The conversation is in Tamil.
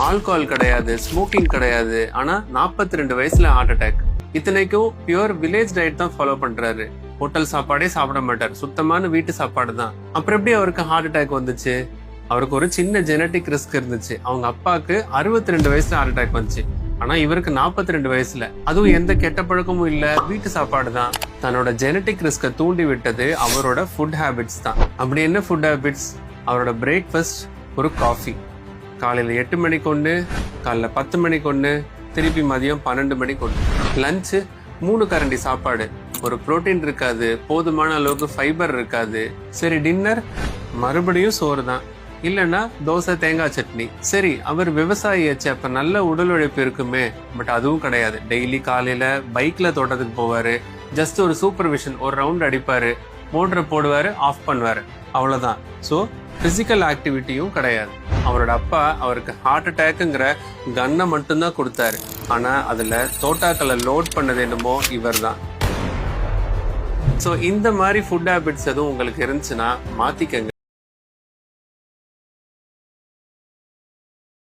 ஆல்கஹால் கிடையாது, ஸ்மோக்கிங் கிடையாது. ஆனா 42 வயசுல ஹார்ட் அட்டாக். இத்தனைக்கும் பியூர் வில்லேஜ் டயட் தான் ஃபாலோ பண்றாரு. ஹோட்டல் சாப்பாடே சாப்பிட மாட்டார், சுத்தமான வீட்டு சாப்பாடு தான். அப்புறம் எப்படி அவருக்கு ஹார்ட் அட்டாக் வந்துச்சு? அவருக்கு ஒரு சின்ன ஜெனட்டிக் ரிஸ்க் இருந்துச்சு. அவங்க அப்பாவுக்கு 62 வயசுல ஹார்ட் அட்டாக் வந்துச்சு. ஆனா இவருக்கு 42 வயசுல. அதுவும் எந்த கெட்ட பழக்கமும் இல்ல, வீட்டு சாப்பாடு தான். தன்னோட ஜெனட்டிக் ரிஸ்கை தூண்டி விட்டது அவரோட ஃபுட் ஹேபிட்ஸ் தான். அப்படி என்ன ஃபுட் ஹேபிட்ஸ்? அவரோட பிரேக்ஃபாஸ்ட் ஒரு காஃபி. காலையில 8 மணிக்கு ஒன்று, காலைல 10 மணிக்கு ஒன்று, திருப்பி மதியம் 12 மணிக்கு ஒன்று. லஞ்சு 3 கரண்டி சாப்பாடு. ஒரு புரோட்டீன் இருக்காது, போதுமான அளவுக்கு ஃபைபர் இருக்காது. சரி, டின்னர் மறுபடியும் சோறு தான், இல்லைன்னா தோசை தேங்காய் சட்னி. சரி, அவர் விவசாயியாச்சு, அப்ப நல்ல உடல் உழைப்பு இருக்குமே. பட் அதுவும் கிடையாது. டெய்லி காலையில பைக்ல தோட்டத்துக்கு போவாரு. ஜஸ்ட் ஒரு சூப்பர்விஷன், ஒரு ரவுண்ட் அடிப்பாரு, மோட்டரை போடுவாரு, ஆஃப் பண்ணுவாரு, அவ்வளவுதான். ஸோ பிசிக்கல் ஆக்டிவிட்டியும் கிடையாது. அவரோட அப்பா அவருக்கு ஹார்ட் அட்டாக்ங்கிற கன்னை மட்டும்தான் கொடுத்தாரு. ஆனா அதுல தோட்டாக்களை லோட் பண்ணது என்னமோ இவர் தான். ஸோ இந்த மாதிரி ஃபுட் ஹேபிட்ஸ் எதுவும் உங்களுக்கு இருந்துச்சுன்னா மாத்திக்கங்க.